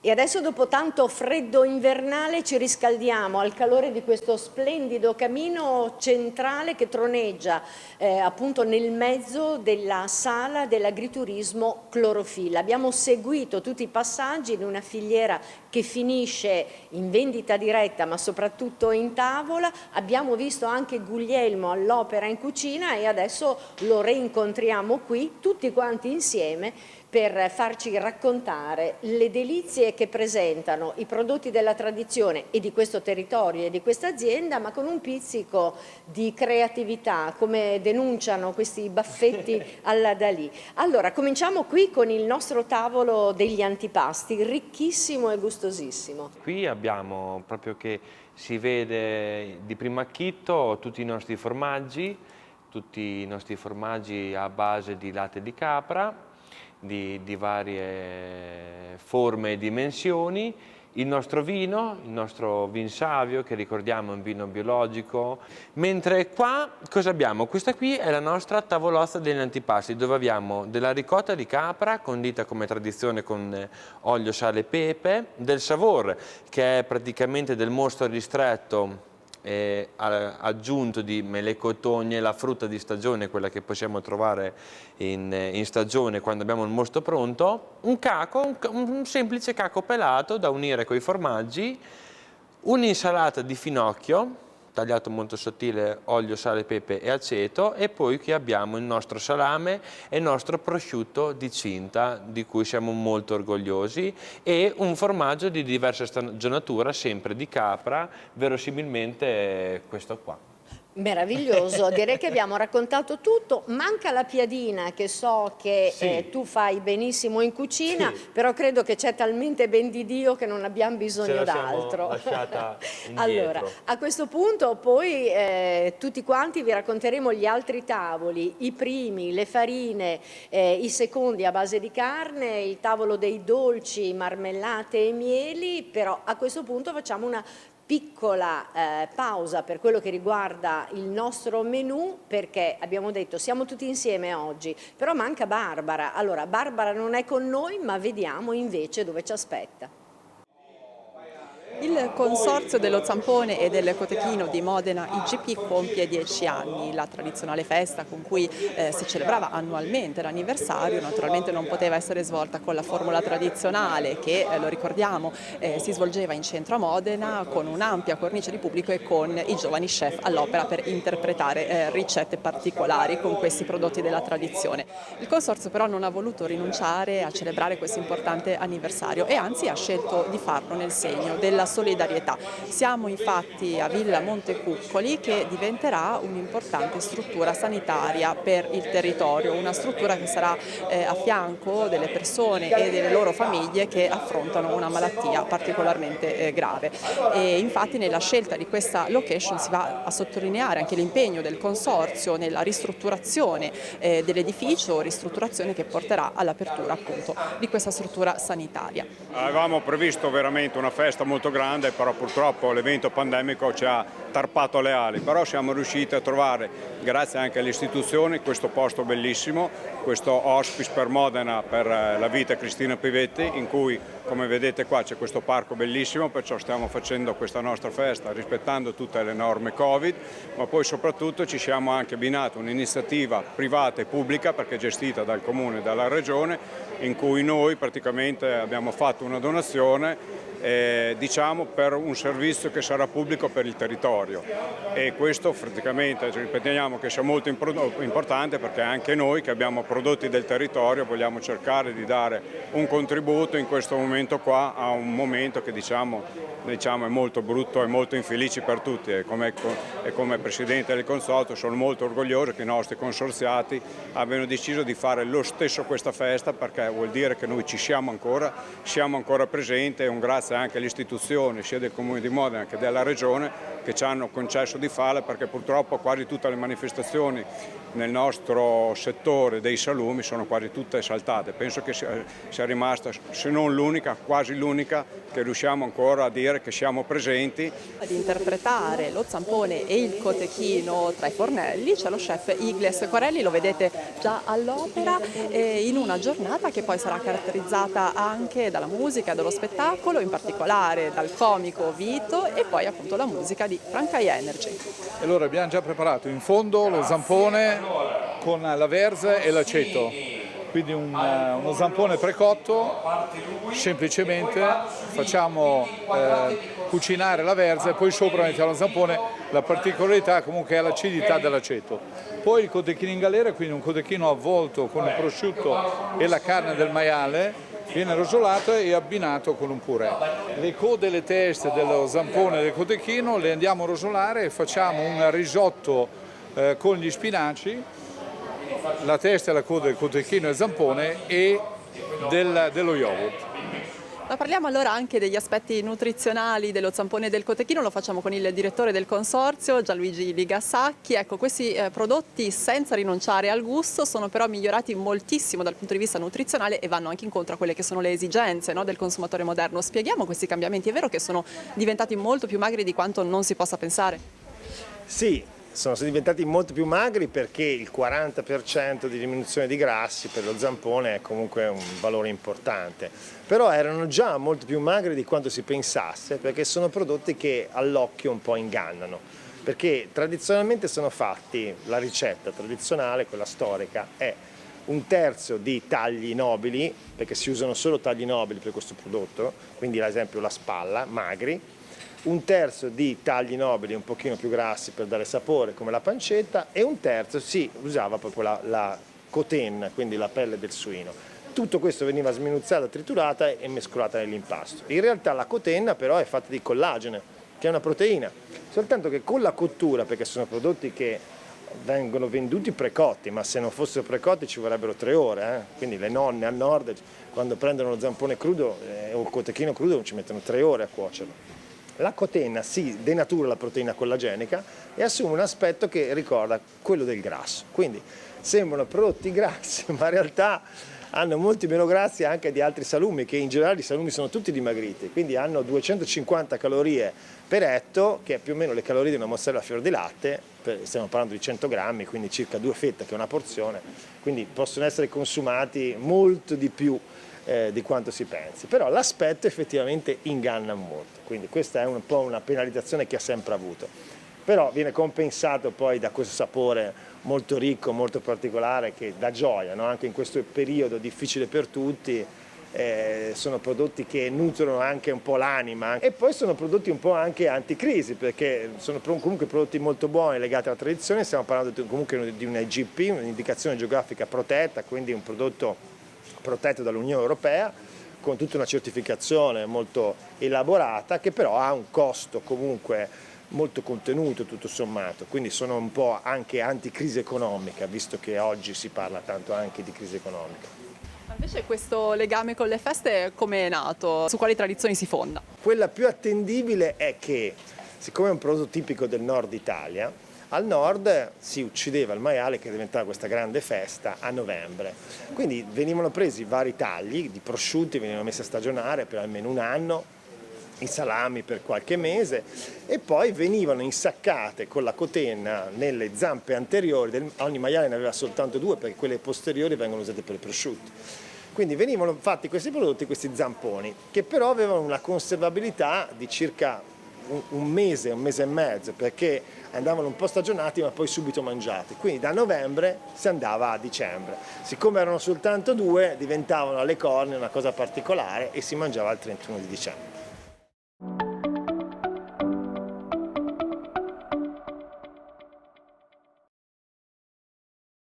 E adesso, dopo tanto freddo invernale, ci riscaldiamo al calore di questo splendido camino centrale che troneggia appunto nel mezzo della sala dell'agriturismo Clorofilla. Abbiamo seguito tutti i passaggi in una filiera che finisce in vendita diretta ma soprattutto in tavola. Abbiamo visto anche Guglielmo all'opera in cucina e adesso lo reincontriamo qui tutti quanti insieme per farci raccontare le delizie che presentano i prodotti della tradizione e di questo territorio e di questa azienda, ma con un pizzico di creatività, come denunciano questi baffetti alla Dalì. Allora, cominciamo qui con il nostro tavolo degli antipasti, ricchissimo e gustosissimo. Qui abbiamo proprio che si vede di primo acchito tutti i nostri formaggi a base di latte di capra, di varie forme e dimensioni, il nostro vin savio, che ricordiamo è un vino biologico, mentre qua cosa abbiamo? Questa qui è la nostra tavolozza degli antipasti, dove abbiamo della ricotta di capra condita come tradizione con olio, sale e pepe, del savor, che è praticamente del mosto ristretto aggiunto di mele cotogne, la frutta di stagione, quella che possiamo trovare in stagione quando abbiamo il mosto pronto, un semplice caco pelato da unire con i formaggi, un'insalata di finocchio tagliato molto sottile, olio, sale, pepe e aceto, e poi qui abbiamo il nostro salame e il nostro prosciutto di Cinta, di cui siamo molto orgogliosi, e un formaggio di diversa stagionatura, sempre di capra, verosimilmente questo qua. Meraviglioso, direi che abbiamo raccontato tutto. Manca la piadina, che so che sì, tu fai benissimo in cucina, sì, però credo che c'è talmente ben di Dio che non abbiamo bisogno d'altro. Lasciata indietro. Allora, a questo punto poi tutti quanti vi racconteremo gli altri tavoli, i primi, le farine, i secondi a base di carne, il tavolo dei dolci, marmellate e mieli, però a questo punto facciamo una piccola pausa per quello che riguarda il nostro menù, perché abbiamo detto siamo tutti insieme oggi, però manca Barbara. Allora, Barbara non è con noi, ma vediamo invece dove ci aspetta. Il Consorzio dello Zampone e del Cotechino di Modena IGP compie 10 anni, la tradizionale festa con cui si celebrava annualmente l'anniversario naturalmente non poteva essere svolta con la formula tradizionale che, lo ricordiamo, si svolgeva in centro a Modena con un'ampia cornice di pubblico e con i giovani chef all'opera per interpretare ricette particolari con questi prodotti della tradizione. Il Consorzio però non ha voluto rinunciare a celebrare questo importante anniversario e anzi ha scelto di farlo nel segno della solidarietà. Siamo infatti a Villa Montecuccoli, che diventerà un'importante struttura sanitaria per il territorio, una struttura che sarà a fianco delle persone e delle loro famiglie che affrontano una malattia particolarmente grave. E infatti nella scelta di questa location si va a sottolineare anche l'impegno del Consorzio nella ristrutturazione dell'edificio, ristrutturazione che porterà all'apertura appunto di questa struttura sanitaria. Avevamo previsto veramente una festa molto grande, però purtroppo l'evento pandemico ci ha tarpato le ali, però siamo riusciti a trovare, grazie anche alle istituzioni, questo posto bellissimo, questo hospice per Modena per la vita Cristina Pivetti, in cui, come vedete qua, c'è questo parco bellissimo, perciò stiamo facendo questa nostra festa rispettando tutte le norme Covid, ma poi soprattutto ci siamo anche abbinati un'iniziativa privata e pubblica, perché gestita dal Comune e dalla Regione, in cui noi praticamente abbiamo fatto una donazione diciamo per un servizio che sarà pubblico per il territorio, e questo praticamente ripetiamo che sia molto importante, perché anche noi che abbiamo prodotti del territorio vogliamo cercare di dare un contributo in questo momento qua, a un momento che diciamo è molto brutto e molto infelice per tutti, e come Presidente del Consorzio sono molto orgoglioso che i nostri consorziati abbiano deciso di fare lo stesso questa festa, perché vuol dire che noi ci siamo ancora presenti, e un grazie anche alle istituzioni sia del Comune di Modena che della Regione che ci hanno concesso di farla, perché purtroppo quasi tutte le manifestazioni nel nostro settore dei salumi sono quasi tutte saltate. Penso che sia rimasta, se non l'unica, quasi l'unica, che riusciamo ancora a dire che siamo presenti. Ad interpretare lo zampone e il cotechino tra i fornelli c'è lo chef Igles Corelli, lo vedete già all'opera, in una giornata che poi sarà caratterizzata anche dalla musica e dallo spettacolo, in particolare dal comico Vito e poi appunto la musica di Franca Energy. Allora abbiamo già preparato in fondo lo zampone con la verze e l'aceto, quindi uno zampone precotto, semplicemente facciamo cucinare la verze e poi sopra mettiamo lo zampone, la particolarità comunque è l'acidità dell'aceto. Poi il cotechino in galera, quindi un cotechino avvolto con il prosciutto e la carne del maiale, viene rosolato e abbinato con un purè. Le code e le teste dello zampone e del cotechino le andiamo a rosolare e facciamo un risotto con gli spinaci, la testa e la coda del cotechino e il zampone e dello yogurt. Ma parliamo allora anche degli aspetti nutrizionali dello zampone e del cotechino, lo facciamo con il direttore del consorzio Gianluigi Ligassacchi. Ecco, questi prodotti senza rinunciare al gusto sono però migliorati moltissimo dal punto di vista nutrizionale e vanno anche incontro a quelle che sono le esigenze, no, del consumatore moderno. Spieghiamo questi cambiamenti, è vero che sono diventati molto più magri di quanto non si possa pensare? Sì, sono diventati molto più magri perché il 40% di diminuzione di grassi per lo zampone è comunque un valore importante, però erano già molto più magri di quanto si pensasse perché sono prodotti che all'occhio un po' ingannano, perché tradizionalmente sono fatti, la ricetta tradizionale, quella storica, è un terzo di tagli nobili, perché si usano solo tagli nobili per questo prodotto, quindi ad esempio la spalla, magri, un terzo di tagli nobili un pochino più grassi per dare sapore come la pancetta e un terzo si usava proprio la cotenna, quindi la pelle del suino. Tutto questo veniva sminuzzata, triturata e mescolata nell'impasto. In realtà la cotenna però è fatta di collagene, che è una proteina, soltanto che con la cottura, perché sono prodotti che vengono venduti precotti, ma se non fossero precotti ci vorrebbero 3 ore, quindi le nonne al nord quando prendono lo zampone crudo o il cotechino crudo ci mettono 3 ore a cuocerlo. La cotenna si denatura la proteina collagenica e assume un aspetto che ricorda quello del grasso, quindi sembrano prodotti grassi ma in realtà hanno molti meno grassi anche di altri salumi, che in generale i salumi sono tutti dimagriti, quindi hanno 250 calorie per etto, che è più o meno le calorie di una mozzarella a fior di latte, stiamo parlando di 100 grammi, quindi circa 2 fette che è una porzione, quindi possono essere consumati molto di più di quanto si pensi, però l'aspetto effettivamente inganna molto, quindi questa è un po' una penalizzazione che ha sempre avuto, però viene compensato poi da questo sapore molto ricco, molto particolare che dà gioia, no? Anche in questo periodo difficile per tutti, sono prodotti che nutrono anche un po' l'anima e poi sono prodotti un po' anche anticrisi perché sono comunque prodotti molto buoni legati alla tradizione, stiamo parlando comunque di un IGP, un'indicazione geografica protetta, quindi un prodotto protetto dall'Unione Europea con tutta una certificazione molto elaborata che però ha un costo comunque molto contenuto tutto sommato, quindi sono un po' anche anticrisi economica, visto che oggi si parla tanto anche di crisi economica. Ma invece questo legame con le feste come è nato? Su quali tradizioni si fonda? Quella più attendibile è che, siccome è un prodotto tipico del nord Italia, al nord si uccideva il maiale che diventava questa grande festa a novembre, quindi venivano presi vari tagli di prosciutti, venivano messi a stagionare per almeno un anno, i salami per qualche mese e poi venivano insaccate con la cotenna nelle zampe anteriori, ogni maiale ne aveva soltanto 2 perché quelle posteriori vengono usate per i prosciutti. Quindi venivano fatti questi prodotti, questi zamponi, che però avevano una conservabilità di circa un mese e mezzo, perché andavano un po' stagionati ma poi subito mangiati, quindi da novembre si andava a dicembre. Siccome erano soltanto 2 diventavano alle corne una cosa particolare e si mangiava il 31 di dicembre.